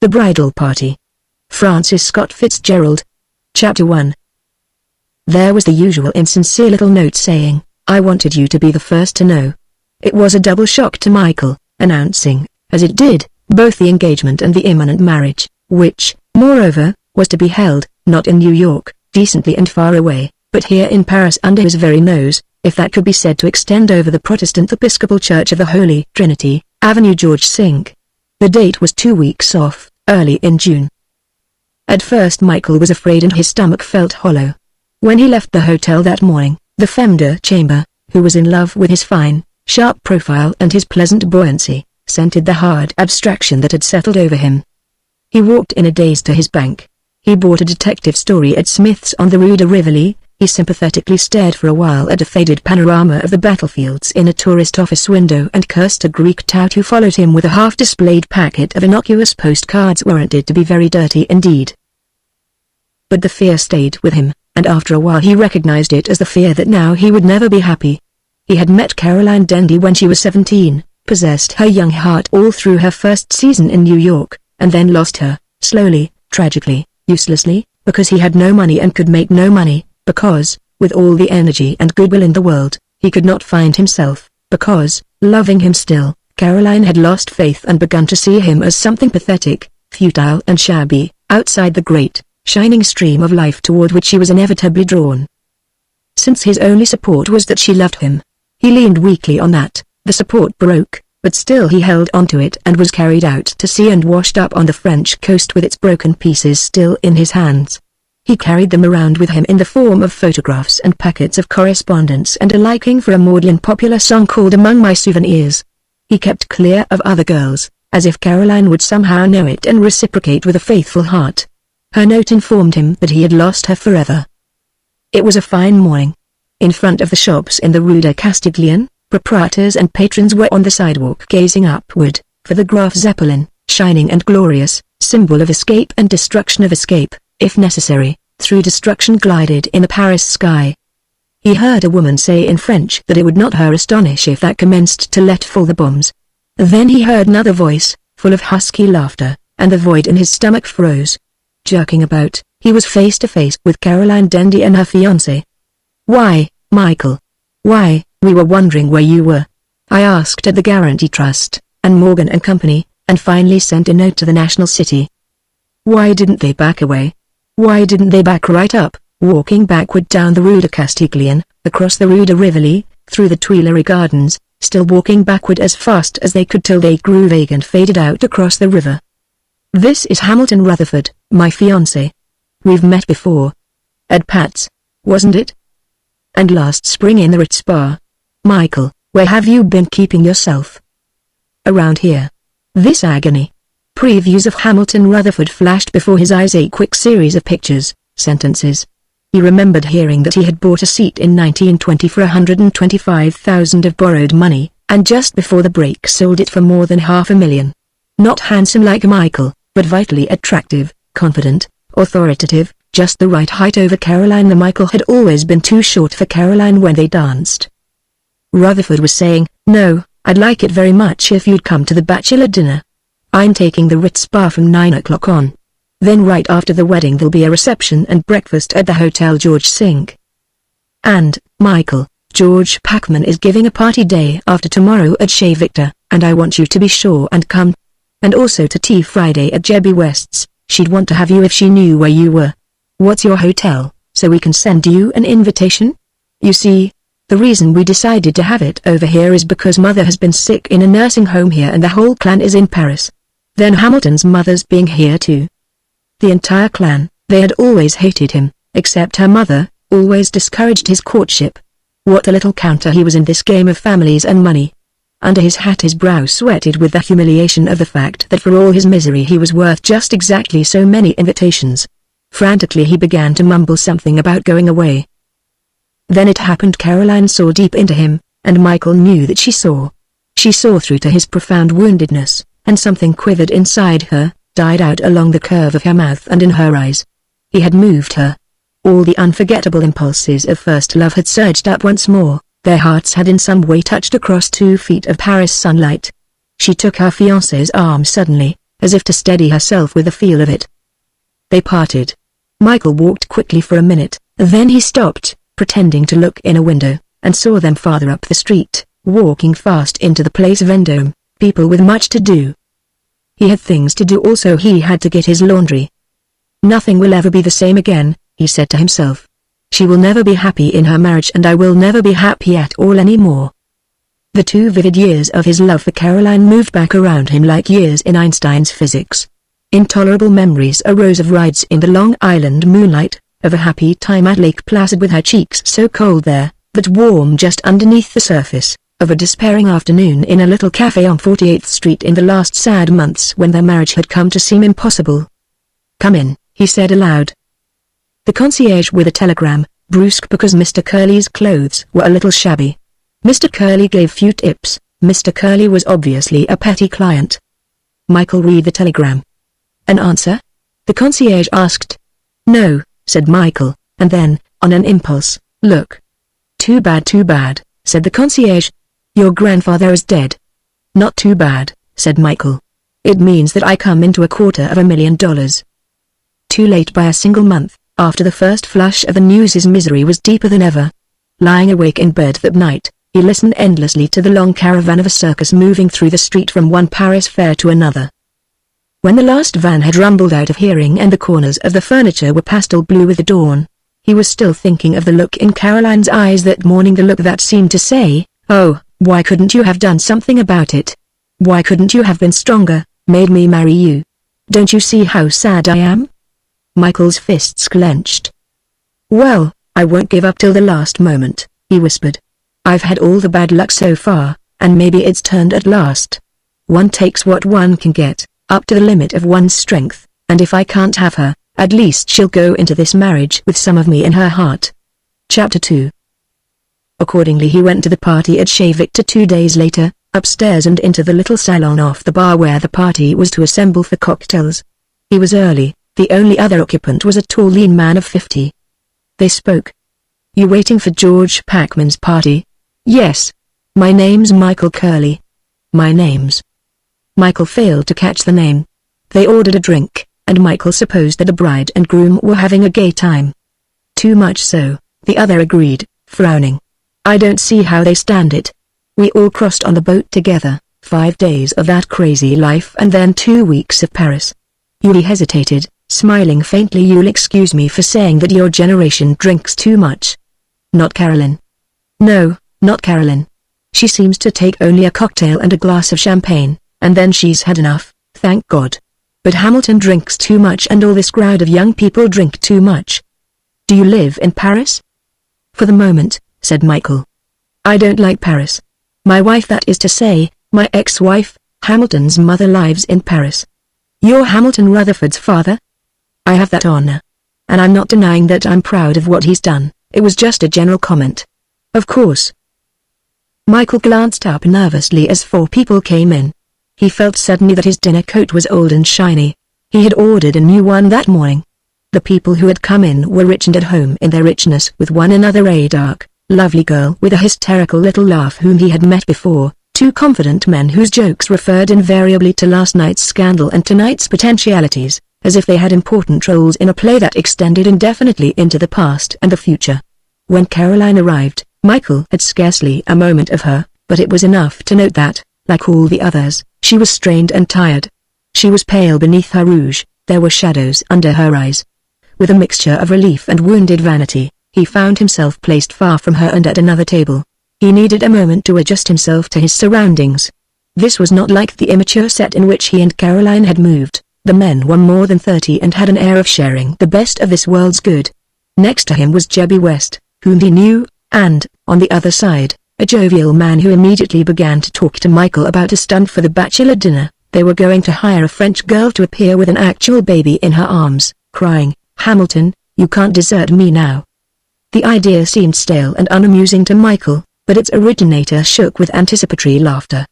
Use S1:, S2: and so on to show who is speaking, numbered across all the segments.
S1: The Bridal Party. Francis Scott Fitzgerald. Chapter 1. There was the usual insincere little note saying, "I wanted you to be the first to know." It was a double shock to Michael, announcing, as it did, both the engagement and the imminent marriage, which, moreover, was to be held, not in New York, decently and far away, but here in Paris under his very nose, if that could be said to extend over the Protestant Episcopal Church of the Holy Trinity, Avenue George Cinq. The date was 2 weeks off, early in June. At first Michael was afraid and his stomach felt hollow. When he left the hotel that morning, the femme de chambre, who was in love with his fine, sharp profile and his pleasant buoyancy, scented the hard abstraction that had settled over him. He walked in a daze to his bank. He bought a detective story at Smith's on the Rue de Rivoli. He sympathetically stared for a while at a faded panorama of the battlefields in a tourist office window and cursed a Greek tout who followed him with a half-displayed packet of innocuous postcards warranted to be very dirty indeed. But the fear stayed with him, and after a while he recognized it as the fear that now he would never be happy. He had met Caroline Dendy when she was 17, possessed her young heart all through her first season in New York, and then lost her, slowly, tragically, uselessly, because he had no money and could make no money, because, with all the energy and goodwill in the world, he could not find himself, because, loving him still, Caroline had lost faith and begun to see him as something pathetic, futile and shabby, outside the great, shining stream of life toward which he was inevitably drawn. Since his only support was that she loved him, he leaned weakly on that. The support broke, but still he held onto it and was carried out to sea and washed up on the French coast with its broken pieces still in his hands. He carried them around with him in the form of photographs and packets of correspondence and a liking for a maudlin popular song called Among My Souvenirs. He kept clear of other girls, as if Caroline would somehow know it and reciprocate with a faithful heart. Her note informed him that he had lost her forever. It was a fine morning. In front of the shops in the Rue de Castiglione, proprietors and patrons were on the sidewalk gazing upward, for the Graf Zeppelin, shining and glorious, symbol of escape and destruction of escape, if necessary, through destruction glided in the Paris sky. He heard a woman say in French that it would not her astonish if that commenced to let fall the bombs. Then he heard another voice, full of husky laughter, and the void in his stomach froze. Jerking about, he was face to face with Caroline Dendy and her fiancé. "Why, Michael? Why, we were wondering where you were. I asked at the Guarantee Trust, and Morgan and Company, and finally sent a note to the National City." Why didn't they back away? Why didn't they back right up, walking backward down the Rue de Castiglione, across the Rue de Rivoli, through the Tuileries Gardens, still walking backward as fast as they could till they grew vague and faded out across the river? "This is Hamilton Rutherford, my fiancé. We've met before. At Pat's, wasn't it? And last spring in the Ritz Bar. Michael, where have you been keeping yourself?" "Around here." This agony. Previews of Hamilton Rutherford flashed before his eyes, a quick series of pictures, sentences. He remembered hearing that he had bought a seat in 1920 for $125,000 of borrowed money, and just before the break sold it for more than $500,000. Not handsome like Michael, but vitally attractive, confident, authoritative, just the right height over Caroline. The Michael had always been too short for Caroline when they danced. Rutherford was saying, "No, I'd like it very much if you'd come to the bachelor dinner. I'm taking the Ritz Bar from 9 o'clock on. Then right after the wedding there'll be a reception and breakfast at the Hotel George Cinq. And, Michael, George Packman is giving a party day after tomorrow at Chez Victor, and I want you to be sure and come. And also to tea Friday at Jebby West's. She'd want to have you if she knew where you were. What's your hotel, so we can send you an invitation? You see, the reason we decided to have it over here is because Mother has been sick in a nursing home here and the whole clan is in Paris. Then Hamilton's mother's being here too. The entire clan, they had always hated him, except her mother, always discouraged his courtship. What a little counter he was in this game of families and money. Under his hat his brow sweated with the humiliation of the fact that for all his misery he was worth just exactly so many invitations. Frantically he began to mumble something about going away. Then it happened. Caroline saw deep into him, and Michael knew that she saw. She saw through to his profound woundedness, and something quivered inside her, died out along the curve of her mouth and in her eyes. He had moved her. All the unforgettable impulses of first love had surged up once more, their hearts had in some way touched across 2 feet of Paris sunlight. She took her fiancé's arm suddenly, as if to steady herself with the feel of it. They parted. Michael walked quickly for a minute, then he stopped, pretending to look in a window, and saw them farther up the street, walking fast into the place Vendome, people with much to do. He had things to do also. He had to get his laundry. Nothing will ever be the same again, he said to himself. She will never be happy in her marriage and I will never be happy at all anymore. The 2 vivid years of his love for Caroline moved back around him like years in Einstein's physics. Intolerable memories arose of rides in the Long Island moonlight, of a happy time at Lake Placid with her cheeks so cold there, but warm just underneath the surface, of a despairing afternoon in a little cafe on 48th Street in the last sad months when their marriage had come to seem impossible. "Come in," he said aloud. The concierge with a telegram, brusque because Mr. Curly's clothes were a little shabby. Mr. Curly gave few tips. Mr. Curly was obviously a petty client. Michael read the telegram. "An answer?" the concierge asked. "No," said Michael, and then, on an impulse, "Look." Too bad," said the concierge. "Your grandfather is dead." "Not too bad," said Michael. "It means that I come into $250,000. Too late by a single month. After the first flush of the news his misery was deeper than ever. Lying awake in bed that night, he listened endlessly to the long caravan of a circus moving through the street from one Paris fair to another. When the last van had rumbled out of hearing and the corners of the furniture were pastel blue with the dawn, he was still thinking of the look in Caroline's eyes that morning, the look that seemed to say, "Oh, why couldn't you have done something about it? Why couldn't you have been stronger, made me marry you? Don't you see how sad I am?" Michael's fists clenched. "Well, I won't give up till the last moment," he whispered. "I've had all the bad luck so far, and maybe it's turned at last. One takes what one can get, up to the limit of one's strength, and if I can't have her, at least she'll go into this marriage with some of me in her heart." Chapter 2. Accordingly he went to the party at Chez Victor 2 days later, upstairs and into the little salon off the bar where the party was to assemble for cocktails. He was early. The only other occupant was a tall lean man of 50. They spoke. "You waiting for George Packman's party?" "Yes. My name's Michael Curly." "My name's..." Michael failed to catch the name. They ordered a drink, and Michael supposed that the bride and groom were having a gay time. "Too much so," the other agreed, frowning. "I don't see how they stand it. We all crossed on the boat together, 5 days of that crazy life and then 2 weeks of Paris." Yuli hesitated, smiling faintly. "You'll excuse me for saying that your generation drinks too much." "Not Carolyn." "No, not Carolyn. She seems to take only a cocktail and a glass of champagne, and then she's had enough, thank God. But Hamilton drinks too much and all this crowd of young people drink too much." "Do you live in Paris?" "For the moment," said Michael. "I don't like Paris. My wife, that is to say, my ex-wife, Hamilton's mother, lives in Paris." "You're Hamilton Rutherford's father?" "I have that honor. And I'm not denying that I'm proud of what he's done. It was just a general comment." "Of course." Michael glanced up nervously as 4 people came in. He felt suddenly that his dinner coat was old and shiny. He had ordered a new one that morning. The people who had come in were rich and at home in their richness with one another. A dark, lovely girl with a hysterical little laugh whom he had met before, 2 confident men whose jokes referred invariably to last night's scandal and tonight's potentialities, as if they had important roles in a play that extended indefinitely into the past and the future. When Caroline arrived, Michael had scarcely a moment of her, but it was enough to note that, like all the others, she was strained and tired. She was pale beneath her rouge, there were shadows under her eyes. With a mixture of relief and wounded vanity, he found himself placed far from her and at another table. He needed a moment to adjust himself to his surroundings. This was not like the immature set in which he and Caroline had moved. The men were more than 30 and had an air of sharing the best of this world's good. Next to him was Jebby West, whom he knew, and, on the other side, a jovial man who immediately began to talk to Michael about a stunt for the bachelor dinner. They were going to hire a French girl to appear with an actual baby in her arms, crying, "Hamilton, you can't desert me now." The idea seemed stale and unamusing to Michael, but its originator shook with anticipatory laughter.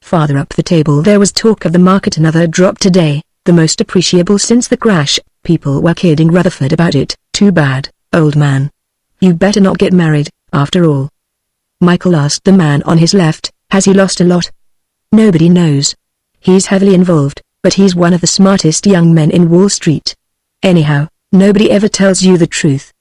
S1: Farther up the table there was talk of the market. Another drop today, the most appreciable since the crash. People were kidding Rutherford about it. "Too bad, old man. You better not get married, after all." Michael asked the man on his left, "Has he lost a lot?" "Nobody knows. He's heavily involved, but he's one of the smartest young men in Wall Street. Anyhow, nobody ever tells you the truth.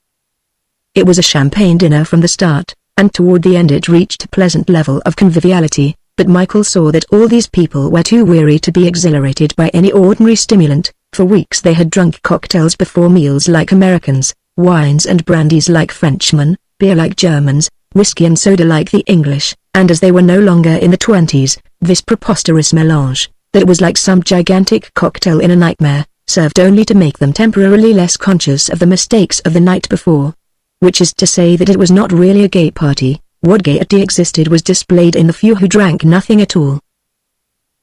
S1: It was a champagne dinner from the start, and toward the end it reached a pleasant level of conviviality, but Michael saw that all these people were too weary to be exhilarated by any ordinary stimulant. For weeks they had drunk cocktails before meals like Americans, wines and brandies like Frenchmen, beer like Germans, whiskey and soda like the English, and as they were no longer in the 20s, this preposterous melange, that was like some gigantic cocktail in a nightmare, served only to make them temporarily less conscious of the mistakes of the night before. Which is to say that it was not really a gay party. What gaiety existed was displayed in the few who drank nothing at all.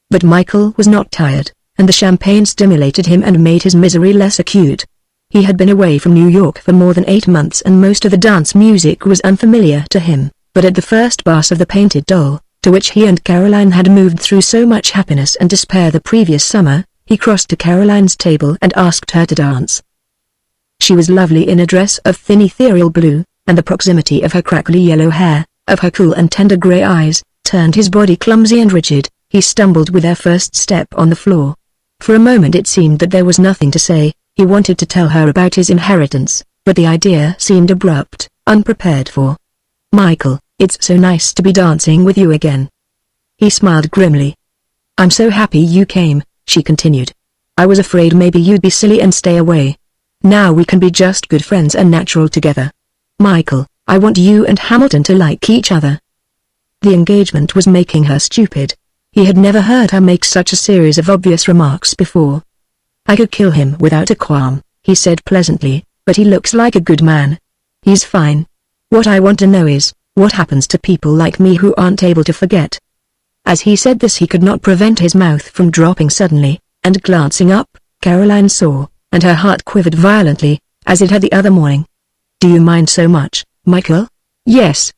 S1: But Michael was not tired, and the champagne stimulated him and made his misery less acute. He had been away from New York for more than 8 months and most of the dance music was unfamiliar to him, but at the first bars of the Painted Doll, to which he and Caroline had moved through so much happiness and despair the previous summer, he crossed to Caroline's table and asked her to dance. She was lovely in a dress of thin ethereal blue, and the proximity of her crackly yellow hair, of her cool and tender grey eyes, turned his body clumsy and rigid. He stumbled with their first step on the floor. For a moment it seemed that there was nothing to say. He wanted to tell her about his inheritance, but the idea seemed abrupt, unprepared for. "Michael, it's so nice to be dancing with you again." He smiled grimly. "I'm so happy you came," she continued. "I was afraid maybe you'd be silly and stay away. Now we can be just good friends and natural together. Michael, I want you and Hamilton to like each other." The engagement was making her stupid. He had never heard her make such a series of obvious remarks before. "I could kill him without a qualm," he said pleasantly, "but he looks like a good man. He's fine. What I want to know is, what happens to people like me who aren't able to forget?" As he said this he could not prevent his mouth from dropping suddenly, and glancing up, Caroline saw, and her heart quivered violently, as it had the other morning. "Do you mind so much, Michael?" "Yes."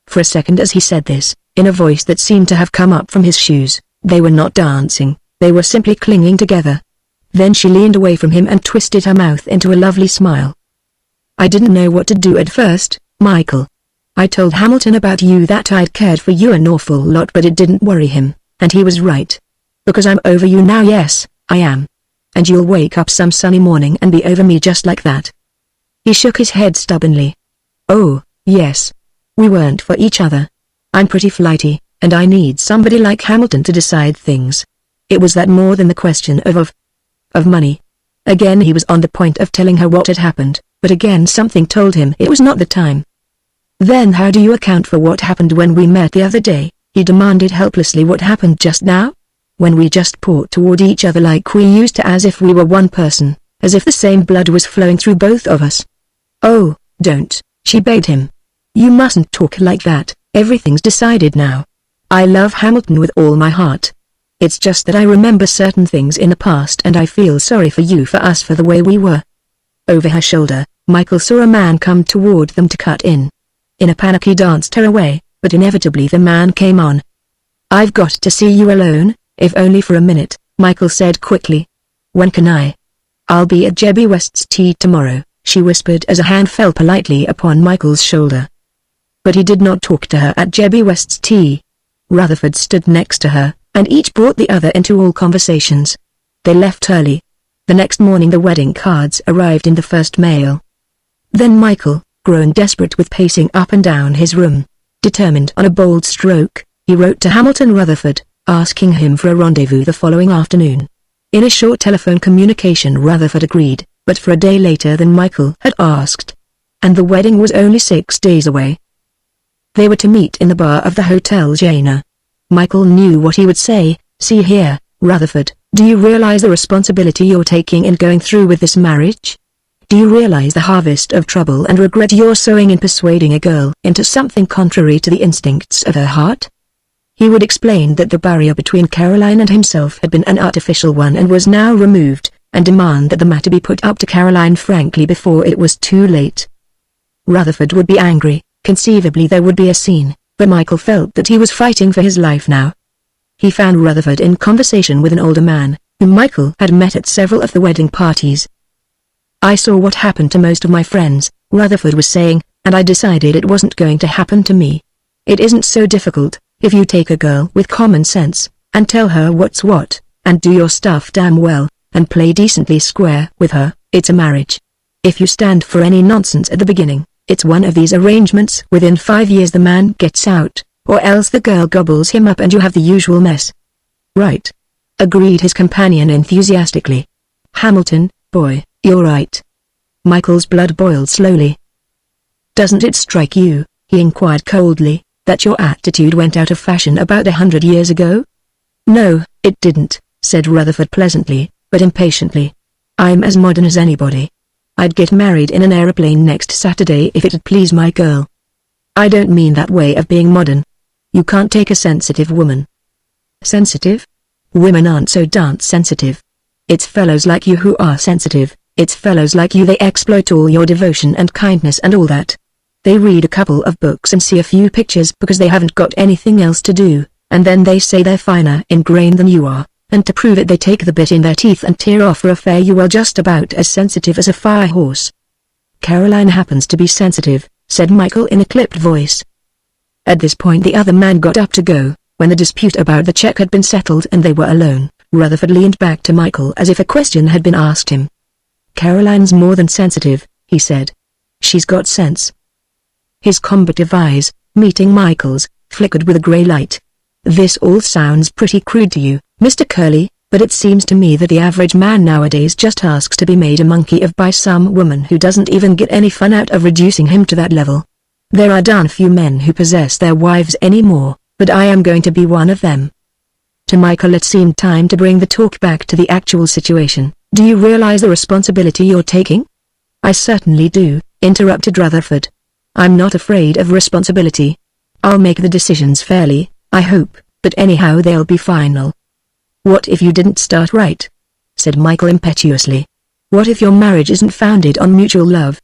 S1: For a second as he said this, in a voice that seemed to have come up from his shoes, they were not dancing, they were simply clinging together. Then she leaned away from him and twisted her mouth into a lovely smile. "I didn't know what to do at first, Michael. I told Hamilton about you that I'd cared for you an awful lot but it didn't worry him, and he was right. Because I'm over you now, yes, I am. And you'll wake up some sunny morning and be over me just like that." He shook his head stubbornly. "Oh, yes. We weren't for each other. I'm pretty flighty, and I need somebody like Hamilton to decide things. It was that more than the question of money." Again he was on the point of telling her what had happened, but again something told him it was not the time. "Then how do you account for what happened when we met the other day?" he demanded helplessly. "What happened just now? When we just poured toward each other like we used to, as if we were one person, as if the same blood was flowing through both of us." "Oh, don't," she begged him. "You mustn't talk like that. Everything's decided now. I love Hamilton with all my heart. It's just that I remember certain things in the past and I feel sorry for you, for us, for the way we were." Over her shoulder, Michael saw a man come toward them to cut in. In a panic he danced her away, but inevitably the man came on. "I've got to see you alone, if only for a minute," Michael said quickly. "When can I?" "I'll be at Jebby West's tea tomorrow," she whispered as a hand fell politely upon Michael's shoulder. But he did not talk to her at Jebby West's tea. Rutherford stood next to her, and each brought the other into all conversations. They left early. The next morning the wedding cards arrived in the first mail. Then Michael, grown desperate with pacing up and down his room, determined on a bold stroke, he wrote to Hamilton Rutherford, asking him for a rendezvous the following afternoon. In a short telephone communication Rutherford agreed, but for a day later than Michael had asked. And the wedding was only 6 days away. They were to meet in the bar of the Hotel Jaina. Michael knew what he would say. "See here, Rutherford, do you realize the responsibility you're taking in going through with this marriage? Do you realize the harvest of trouble and regret you're sowing in persuading a girl into something contrary to the instincts of her heart?" He would explain that the barrier between Caroline and himself had been an artificial one and was now removed, and demand that the matter be put up to Caroline frankly before it was too late. Rutherford would be angry. Conceivably there would be a scene, but Michael felt that he was fighting for his life now. He found Rutherford in conversation with an older man, whom Michael had met at several of the wedding parties. "I saw what happened to most of my friends," Rutherford was saying, "and I decided it wasn't going to happen to me. It isn't so difficult, if you take a girl with common sense, and tell her what's what, and do your stuff damn well, and play decently square with her. It's a marriage. If you stand for any nonsense at the beginning, it's one of these arrangements. Within 5 years the man gets out, or else the girl gobbles him up and you have the usual mess. Right. Agreed his companion enthusiastically. Hamilton, boy, you're right. Michael's blood boiled slowly. Doesn't it strike you, he inquired coldly, that your attitude went out of fashion about 100 years ago? No, it didn't, said Rutherford pleasantly, but impatiently. I'm as modern as anybody. I'd get married in an aeroplane next Saturday if it'd please my girl. I don't mean that way of being modern. You can't take a sensitive woman. Sensitive? Women aren't so darn sensitive. It's fellows like you who are sensitive. It's fellows like you they exploit all your devotion and kindness and all that. They read a couple of books and see a few pictures because they haven't got anything else to do, and then they say they're finer in grain than you are, and to prove it they take the bit in their teeth and tear off for a fare. You are just about as sensitive as a fire horse. Caroline happens to be sensitive, said Michael in a clipped voice. At this point the other man got up to go. When the dispute about the check had been settled and they were alone, Rutherford leaned back to Michael as if a question had been asked him. Caroline's more than sensitive, he said. She's got sense. His combative eyes, meeting Michael's, flickered with a grey light. This all sounds pretty crude to you, Mr. Curley, but it seems to me that the average man nowadays just asks to be made a monkey of by some woman who doesn't even get any fun out of reducing him to that level. There are darn few men who possess their wives anymore, but I am going to be one of them. To Michael it seemed time to bring the talk back to the actual situation. Do you realize the responsibility you're taking? I certainly do, interrupted Rutherford. I'm not afraid of responsibility. I'll make the decisions fairly, I hope, but anyhow they'll be final. What if you didn't start right? Said Michael impetuously. What if your marriage isn't founded on mutual love?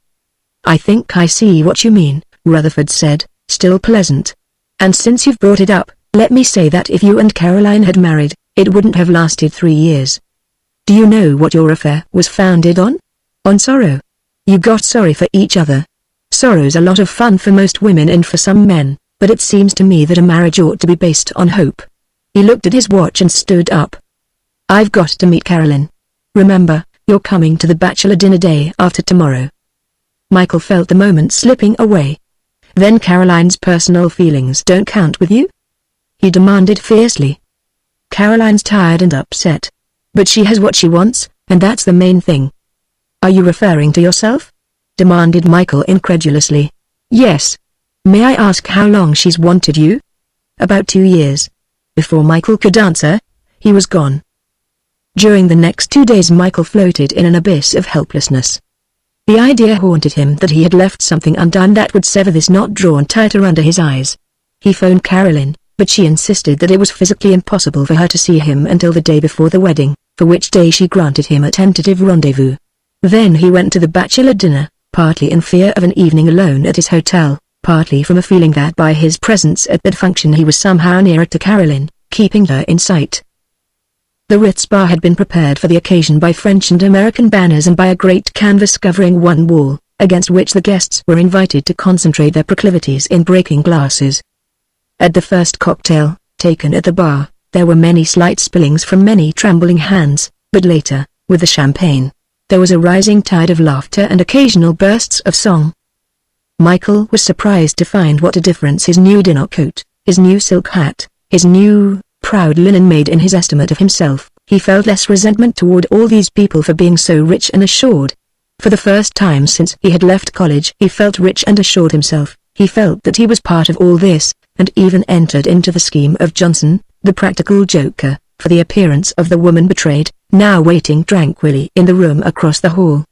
S1: I think I see what you mean, Rutherford said, still pleasant. And since you've brought it up, let me say that if you and Caroline had married, it wouldn't have lasted 3 years. Do you know what your affair was founded on? On sorrow. You got sorry for each other. Sorrow's a lot of fun for most women and for some men, but it seems to me that a marriage ought to be based on hope. He looked at his watch and stood up. I've got to meet Caroline. Remember, you're coming to the bachelor dinner day after tomorrow. Michael felt the moment slipping away. Then Caroline's personal feelings don't count with you? He demanded fiercely. Caroline's tired and upset. But she has what she wants, and that's the main thing. Are you referring to yourself? Demanded Michael incredulously. Yes. May I ask how long she's wanted you? About 2 years. Before Michael could answer, he was gone. During the next 2 days Michael floated in an abyss of helplessness. The idea haunted him that he had left something undone that would sever this knot drawn tighter under his eyes. He phoned Caroline, but she insisted that it was physically impossible for her to see him until the day before the wedding, for which day she granted him a tentative rendezvous. Then he went to the bachelor dinner, partly in fear of an evening alone at his hotel, partly from a feeling that by his presence at that function he was somehow nearer to Caroline, keeping her in sight. The Ritz bar had been prepared for the occasion by French and American banners and by a great canvas covering one wall, against which the guests were invited to concentrate their proclivities in breaking glasses. At the first cocktail, taken at the bar, there were many slight spillings from many trembling hands, but later, with the champagne, there was a rising tide of laughter and occasional bursts of song. Michael was surprised to find what a difference his new dinner coat, his new silk hat, his new, proud linen made in his estimate of himself. He felt less resentment toward all these people for being so rich and assured. For the first time since he had left college he felt rich and assured himself. He felt that he was part of all this, and even entered into the scheme of Johnson, the practical joker, for the appearance of the woman betrayed, now waiting tranquilly in the room across the hall.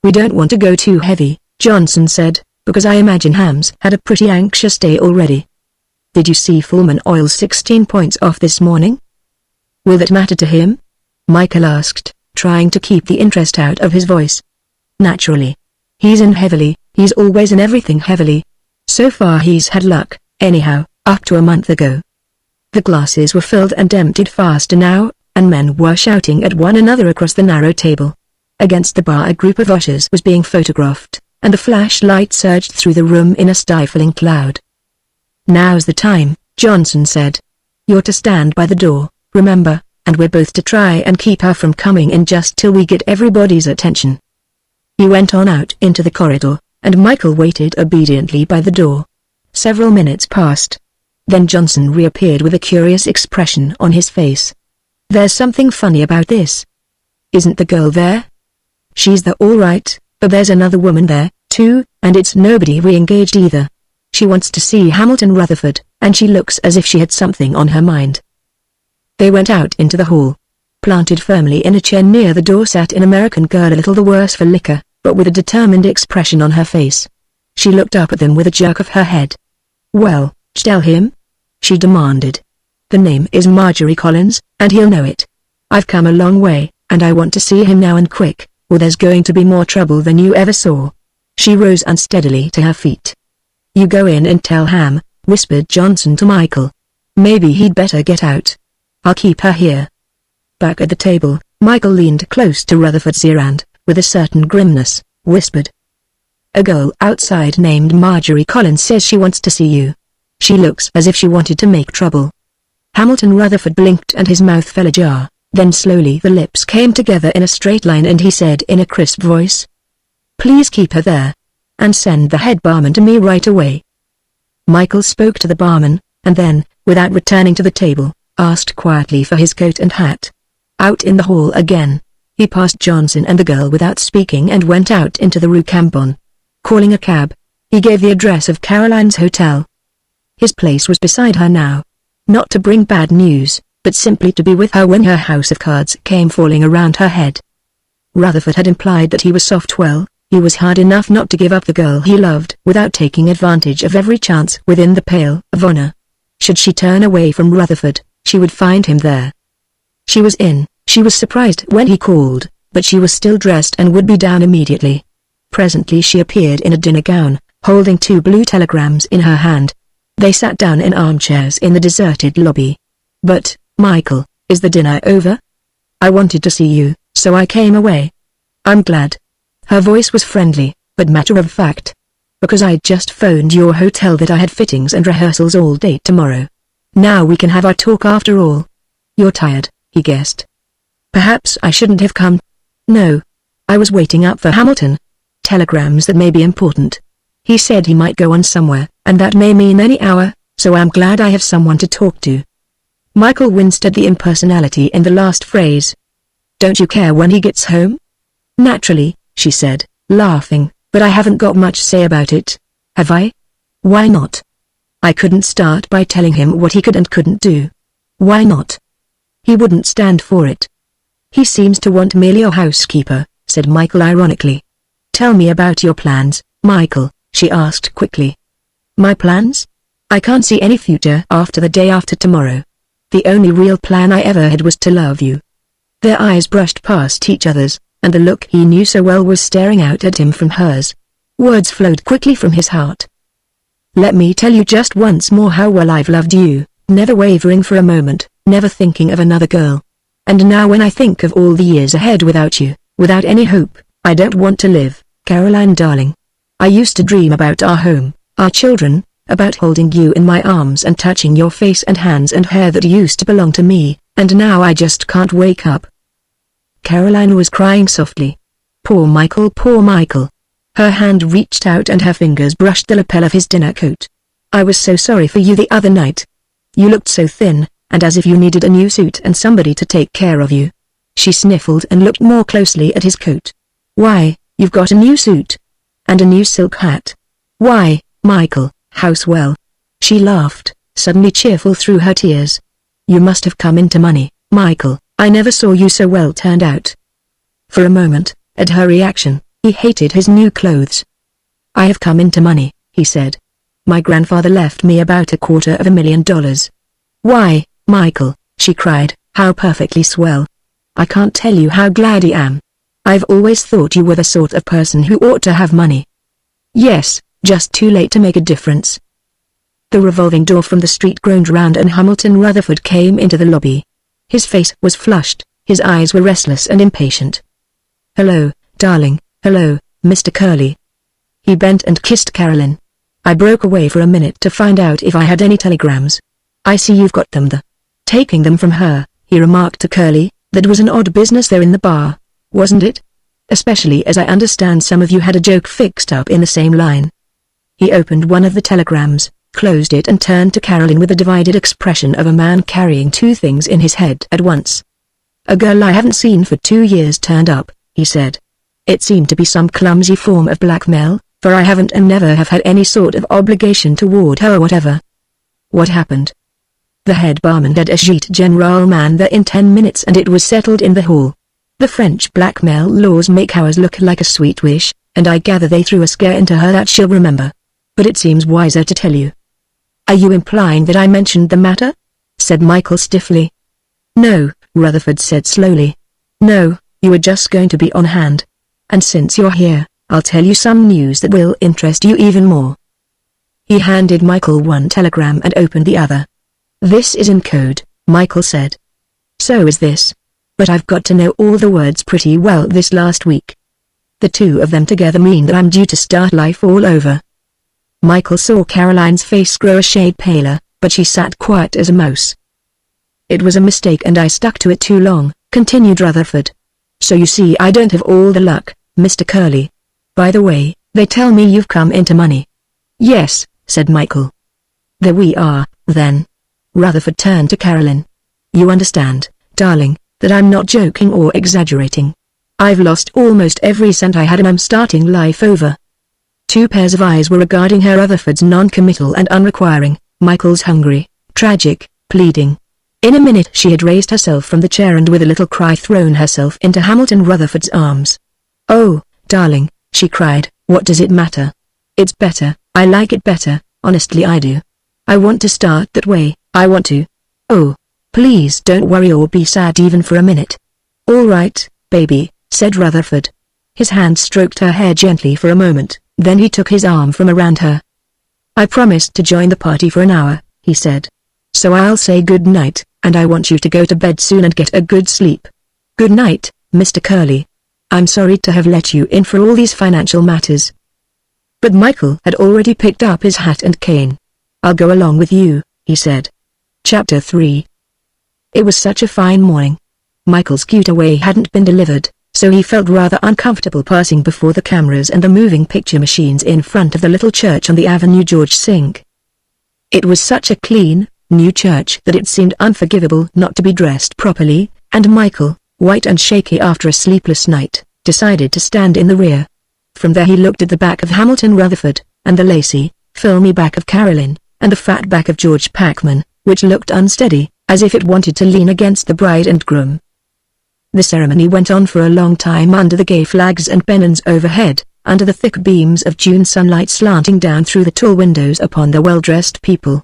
S1: We don't want to go too heavy, Johnson said, because I imagine Ham's had a pretty anxious day already. Did you see Fulman Oil's 16 points off this morning? Will that matter to him? Michael asked, trying to keep the interest out of his voice. Naturally. He's in heavily, he's always in everything heavily. So far he's had luck, anyhow, up to a month ago. The glasses were filled and emptied faster now, and men were shouting at one another across the narrow table. Against the bar a group of ushers was being photographed, and the flashlight surged through the room in a stifling cloud. Now's the time, Johnson said. You're to stand by the door, remember, and we're both to try and keep her from coming in just till we get everybody's attention." He went on out into the corridor, and Michael waited obediently by the door. Several minutes passed. Then Johnson reappeared with a curious expression on his face. "There's something funny about this. Isn't the girl there?" "She's there all right, but there's another woman there, too, and it's nobody re-engaged either. She wants to see Hamilton Rutherford, and she looks as if she had something on her mind." They went out into the hall. Planted firmly in a chair near the door sat an American girl, a little the worse for liquor, but with a determined expression on her face. She looked up at them with a jerk of her head. "Well, tell him?" she demanded. "The name is Marjorie Collins, and he'll know it. I've come a long way, and I want to see him now and quick, or there's going to be more trouble than you ever saw." She rose unsteadily to her feet. "You go in and tell Ham," whispered Johnson to Michael. "Maybe he'd better get out. I'll keep her here." Back at the table, Michael leaned close to Rutherford's ear and, with a certain grimness, whispered, "A girl outside named Marjorie Collins says she wants to see you. She looks as if she wanted to make trouble." Hamilton Rutherford blinked and his mouth fell ajar, then slowly the lips came together in a straight line and he said in a crisp voice, "Please keep her there. And send the head barman to me right away." Michael spoke to the barman, and then, without returning to the table, asked quietly for his coat and hat. Out in the hall again, he passed Johnson and the girl without speaking and went out into the Rue Cambon. Calling a cab, he gave the address of Caroline's hotel. His place was beside her now. Not to bring bad news, but simply to be with her when her house of cards came falling around her head. Rutherford had implied that he was soft. Well, he was hard enough not to give up the girl he loved without taking advantage of every chance within the pale of honor. Should she turn away from Rutherford, she would find him there. She was in. She was surprised when he called, but she was still dressed and would be down immediately. Presently she appeared in a dinner gown, holding 2 blue telegrams in her hand. They sat down in armchairs in the deserted lobby. "But, Michael, is the dinner over? I wanted to see you, so I came away." "I'm glad." Her voice was friendly, but matter-of-fact. "Because I'd just phoned your hotel that I had fittings and rehearsals all day tomorrow. Now we can have our talk after all." "You're tired," he guessed. "Perhaps I shouldn't have come." "No. I was waiting up for Hamilton. Telegrams that may be important. He said he might go on somewhere, and that may mean any hour, so I'm glad I have someone to talk to." Michael winced at the impersonality in the last phrase. "Don't you care when he gets home?" "Naturally," she said, laughing, "but I haven't got much say about it. Have I?" "Why not?" "I couldn't start by telling him what he could and couldn't do." "Why not?" "He wouldn't stand for it." "He seems to want merely a housekeeper," said Michael ironically. "Tell me about your plans, Michael," she asked quickly. "My plans? I can't see any future after the day after tomorrow. The only real plan I ever had was to love you." Their eyes brushed past each other's, and the look he knew so well was staring out at him from hers. Words flowed quickly from his heart. "Let me tell you just once more how well I've loved you, never wavering for a moment, never thinking of another girl. And now when I think of all the years ahead without you, without any hope, I don't want to live, Caroline darling. I used to dream about our home, our children, about holding you in my arms and touching your face and hands and hair that used to belong to me, and now I just can't wake up." Caroline was crying softly. Poor Michael, poor Michael. Her hand reached out and her fingers brushed the lapel of his dinner coat. "I was so sorry for you the other night. You looked so thin, and as if you needed a new suit and somebody to take care of you." She sniffled and looked more closely at his coat. "Why, you've got a new suit. And a new silk hat. Why, Michael, how swell." She laughed, suddenly cheerful through her tears. "You must have come into money, Michael. I never saw you so well turned out." For a moment, at her reaction, he hated his new clothes. "I have come into money," he said. "My grandfather left me about $250,000. "Why, Michael," she cried, "how perfectly swell. I can't tell you how glad I am. I've always thought you were the sort of person who ought to have money." "Yes, just too late to make a difference." The revolving door from the street groaned round and Hamilton Rutherford came into the lobby. His face was flushed, his eyes were restless and impatient. "Hello, darling, hello, Mr. Curley." He bent and kissed Caroline. "I broke away for a minute to find out if I had any telegrams. I see you've got them." Taking them from her, he remarked to Curly. That was an odd business there in the bar, wasn't it? Especially as I understand some of you had a joke fixed up in the same line. He opened one of the telegrams, closed it and turned to Caroline with the divided expression of a man carrying two things in his head at once. A girl I haven't seen for 2 years turned up, he said. It seemed to be some clumsy form of blackmail, for I haven't and never have had any sort of obligation toward her or whatever. What happened? The head barman had a gite general man there in 10 minutes and it was settled in the hall. The French blackmail laws make ours look like a sweet wish, and I gather they threw a scare into her that she'll remember. But it seems wiser to tell you. Are you implying that I mentioned the matter? Said Michael stiffly. No, Rutherford said slowly. No, you were just going to be on hand. And since you're here, I'll tell you some news that will interest you even more. He handed Michael one telegram and opened the other. This is in code, Michael said. So is this. But I've got to know all the words pretty well this last week. The two of them together mean that I'm due to start life all over. Michael saw Caroline's face grow a shade paler, but she sat quiet as a mouse. It was a mistake and I stuck to it too long, continued Rutherford. So you see I don't have all the luck, Mr. Curly. By the way, they tell me you've come into money. Yes, said Michael. There we are, then. Rutherford turned to Caroline. You understand, darling, that I'm not joking or exaggerating. I've lost almost every cent I had and I'm starting life over. 2 pairs of eyes were regarding her. Rutherford's non-committal and unrequiring, Michael's hungry, tragic, pleading. In a minute she had raised herself from the chair and with a little cry thrown herself into Hamilton Rutherford's arms. Oh, darling, she cried, what does it matter? It's better, I like it better, honestly I do. I want to start that way, I want to. Oh, please don't worry or be sad even for a minute. All right, baby, said Rutherford. His hand stroked her hair gently for a moment, then he took his arm from around her. I promised to join the party for an hour, he said. So I'll say good night, and I want you to go to bed soon and get a good sleep. Good night, Mr. Curly. I'm sorry to have let you in for all these financial matters. But Michael had already picked up his hat and cane. I'll go along with you, he said. Chapter 3. It was such a fine morning. Michael's getaway hadn't been delivered, so he felt rather uncomfortable passing before the cameras and the moving picture machines in front of the little church on the Avenue George Cinq. It was such a clean, new church that it seemed unforgivable not to be dressed properly, and Michael, white and shaky after a sleepless night, decided to stand in the rear. From there he looked at the back of Hamilton Rutherford, and the lacy, filmy back of Caroline, and the fat back of George Packman, which looked unsteady, as if it wanted to lean against the bride and groom. The ceremony went on for a long time under the gay flags and pennons overhead, under the thick beams of June sunlight slanting down through the tall windows upon the well-dressed people.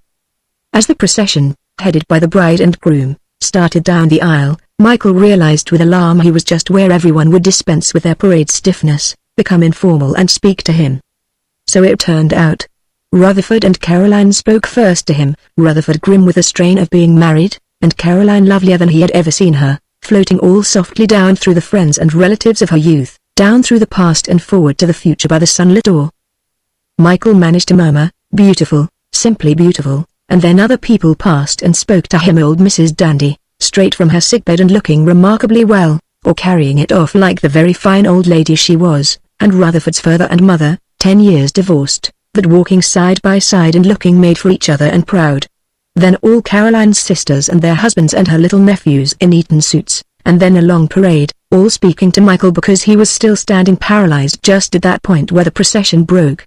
S1: As the procession, headed by the bride and groom, started down the aisle, Michael realized with alarm he was just where everyone would dispense with their parade stiffness, become informal and speak to him. So it turned out. Rutherford and Caroline spoke first to him, Rutherford grim with the strain of being married, and Caroline lovelier than he had ever seen her, floating all softly down through the friends and relatives of her youth, down through the past and forward to the future by the sunlit door. Michael managed to murmur, beautiful, simply beautiful, and then other people passed and spoke to him. Old Mrs. Dandy, straight from her sickbed and looking remarkably well, or carrying it off like the very fine old lady she was, and Rutherford's father and mother, 10 years divorced, but walking side by side and looking made for each other and proud. Then all Caroline's sisters and their husbands and her little nephews in Eton suits, and then a long parade, all speaking to Michael because he was still standing paralyzed just at that point where the procession broke.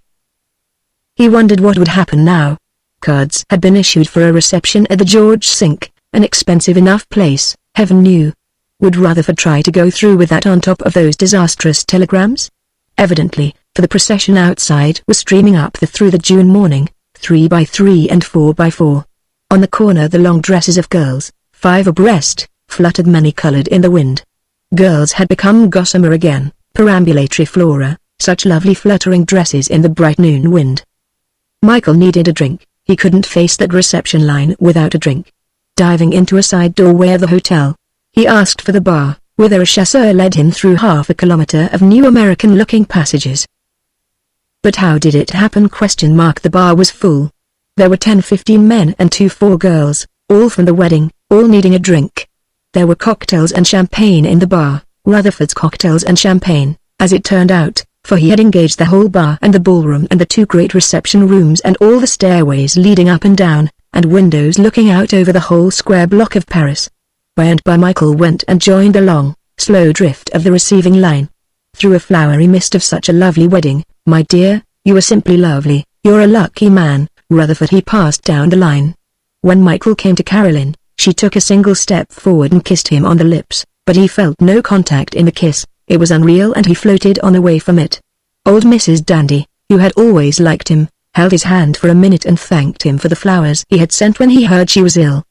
S1: He wondered what would happen now. Cards had been issued for a reception at the George Cinq, an expensive enough place, heaven knew. Would Rutherford try to go through with that on top of those disastrous telegrams? Evidently, for the procession outside was streaming up through the June morning, 3 by 3 and 4 by 4. On the corner the long dresses of girls, 5 abreast, fluttered many-colored in the wind. Girls had become gossamer again, perambulatory flora, such lovely fluttering dresses in the bright noon wind. Michael needed a drink, he couldn't face that reception line without a drink. Diving into a side doorway of the hotel, he asked for the bar, whither a chasseur led him through half a kilometer of new American-looking passages. But how did it happen? The bar was full. There were 10-15 men and 2-4 girls, all from the wedding, all needing a drink. There were cocktails and champagne in the bar, Rutherford's cocktails and champagne, as it turned out, for he had engaged the whole bar and the ballroom and the two great reception rooms and all the stairways leading up and down, and windows looking out over the whole square block of Paris. By and by Michael went and joined the long, slow drift of the receiving line. Through a flowery mist of such a lovely wedding, my dear, you are simply lovely, you're a lucky man, Rutherford. He passed down the line. When Michael came to Caroline, she took a single step forward and kissed him on the lips, but he felt no contact in the kiss. It was unreal and he floated on away from it. Old Mrs. Dandy, who had always liked him, held his hand for a minute and thanked him for the flowers he had sent when he heard she was ill.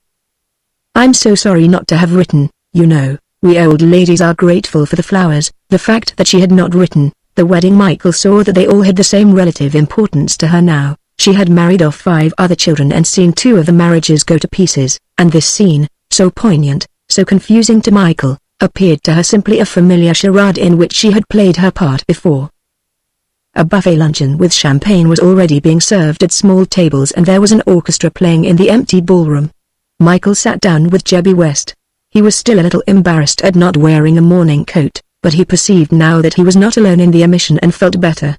S1: I'm so sorry not to have written, you know, we old ladies are grateful for the flowers. The fact that she had not written the wedding. Michael saw that they all had the same relative importance to her now. She had married off 5 other children and seen 2 of the marriages go to pieces, and this scene, so poignant, so confusing to Michael, appeared to her simply a familiar charade in which she had played her part before. A buffet luncheon with champagne was already being served at small tables and there was an orchestra playing in the empty ballroom. Michael sat down with Jebby West. He was still a little embarrassed at not wearing a morning coat, but he perceived now that he was not alone in the omission and felt better.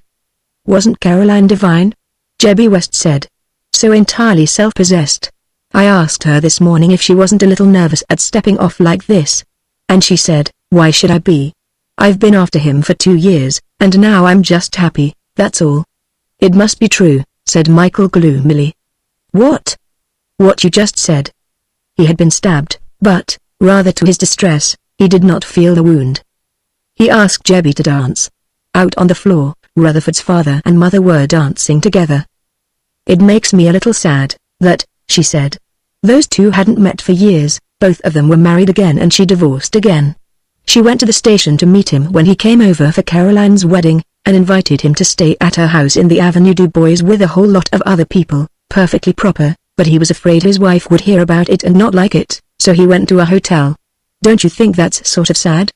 S1: Wasn't Caroline divine? Jebby West said. So entirely self-possessed. I asked her this morning if she wasn't a little nervous at stepping off like this. And she said, why should I be? I've been after him for 2 years, and now I'm just happy, that's all. It must be true, said Michael gloomily. What? What you just said. He had been stabbed, but, rather to his distress, he did not feel the wound. He asked Jebby to dance. Out on the floor, Rutherford's father and mother were dancing together. It makes me a little sad, that, she said. Those two hadn't met for years, both of them were married again and she divorced again. She went to the station to meet him when he came over for Caroline's wedding, and invited him to stay at her house in the Avenue du Bois with a whole lot of other people, perfectly proper, but he was afraid his wife would hear about it and not like it, so he went to a hotel. Don't you think that's sort of sad?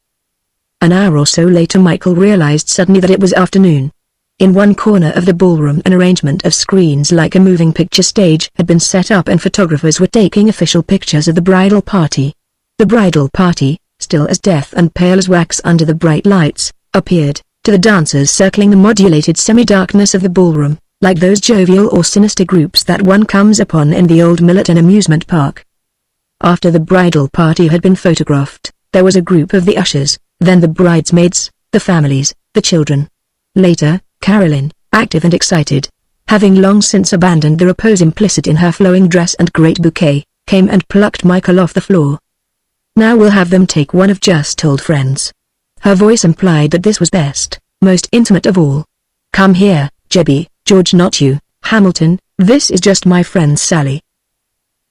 S1: An hour or so later Michael realized suddenly that it was afternoon. In one corner of the ballroom an arrangement of screens like a moving picture stage had been set up and photographers were taking official pictures of the bridal party. The bridal party, still as death and pale as wax under the bright lights, appeared, to the dancers circling the modulated semi-darkness of the ballroom, like those jovial or sinister groups that one comes upon in the old Millerton amusement park. After the bridal party had been photographed, there was a group of the ushers, then the bridesmaids, the families, the children. Later, Caroline, active and excited, having long since abandoned the repose implicit in her flowing dress and great bouquet, came and plucked Michael off the floor. Now we'll have them take one of just old friends. Her voice implied that this was best, most intimate of all. Come here, Jebby, George, not you, Hamilton, this is just my friend Sally.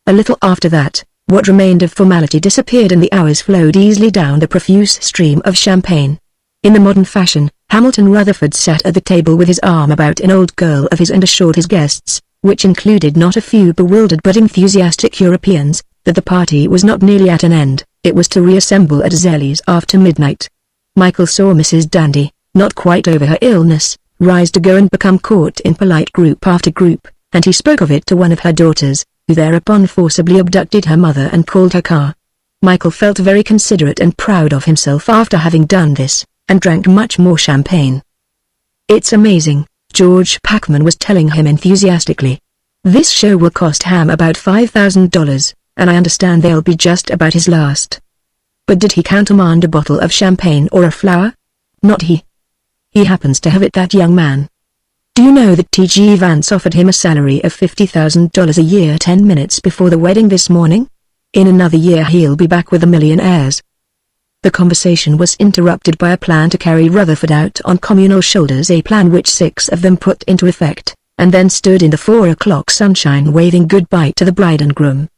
S1: A little after that, what remained of formality disappeared and the hours flowed easily down the profuse stream of champagne. In the modern fashion, Hamilton Rutherford sat at the table with his arm about an old girl of his and assured his guests, which included not a few bewildered but enthusiastic Europeans, that the party was not nearly at an end, it was to reassemble at Zelly's after midnight. Michael saw Mrs. Dandy, not quite over her illness, rise to go and become caught in polite group after group, and he spoke of it to one of her daughters, who thereupon forcibly abducted her mother and called her car. Michael felt very considerate and proud of himself after having done this, and drank much more champagne. It's amazing, George Packman was telling him enthusiastically. This show will cost Ham about $5,000, and I understand they'll be just about his last. But did he countermand a bottle of champagne or a flower? Not he. He happens to have it, that young man. Do you know that T.G. Vance offered him a salary of $50,000 a year 10 minutes before the wedding this morning? In another year he'll be back with the millionaires. The conversation was interrupted by a plan to carry Rutherford out on communal shoulders, a plan which 6 of them put into effect, and then stood in the 4 o'clock sunshine waving goodbye to the bride and groom.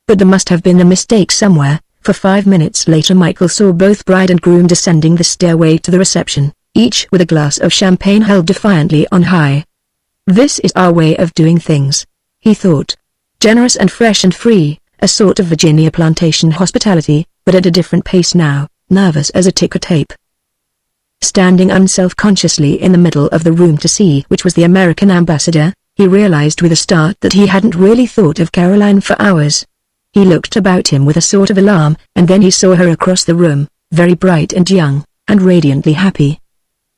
S1: But there must have been a mistake somewhere, for 5 minutes later Michael saw both bride and groom descending the stairway to the reception, each with a glass of champagne held defiantly on high. This is our way of doing things, he thought. Generous and fresh and free, a sort of Virginia plantation hospitality, but at a different pace now, nervous as a ticker tape. Standing unself-consciously in the middle of the room to see which was the American ambassador, he realized with a start that he hadn't really thought of Caroline for hours. He looked about him with a sort of alarm, and then he saw her across the room, very bright and young, and radiantly happy.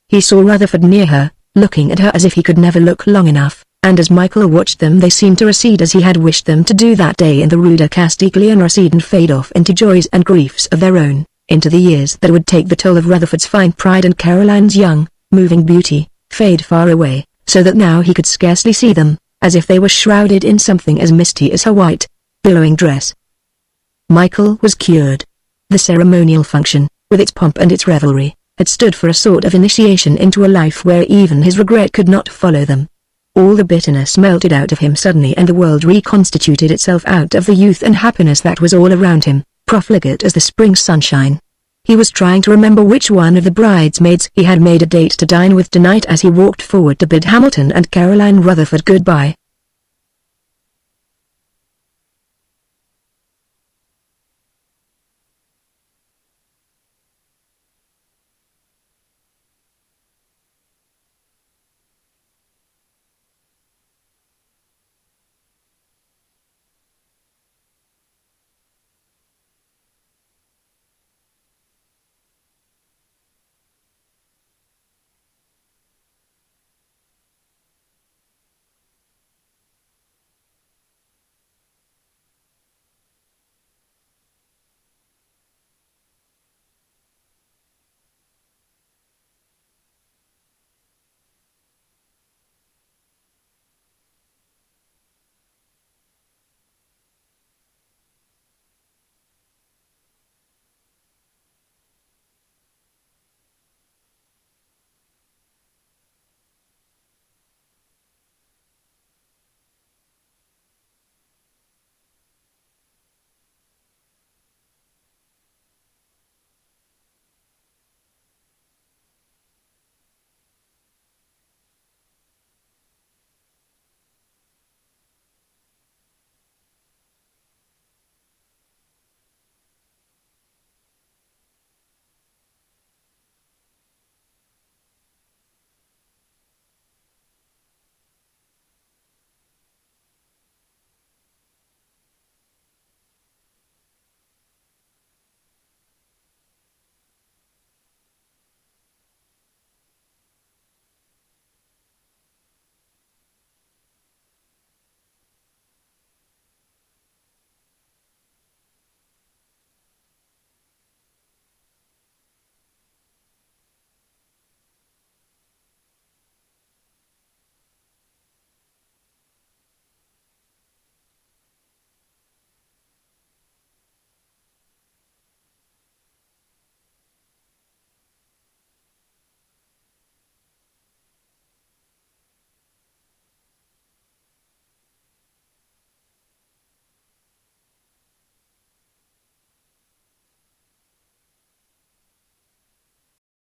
S1: He saw Rutherford near her, looking at her as if he could never look long enough, and as Michael watched them they seemed to recede as he had wished them to do that day in the Rue de Castiglione, recede and fade off into joys and griefs of their own, into the years that would take the toll of Rutherford's fine pride and Caroline's young, moving beauty, fade far away, so that now he could scarcely see them, as if they were shrouded in something as misty as her white, billowing dress. Michael was cured. The ceremonial function, with its pomp and its revelry, had stood for a sort of initiation into a life where even his regret could not follow them. All the bitterness melted out of him suddenly, and the world reconstituted itself out of the youth and happiness that was all around him, profligate as the spring sunshine. He was trying to remember which one of the bridesmaids he had made a date to dine with tonight as he walked forward to bid Hamilton and Caroline Rutherford goodbye.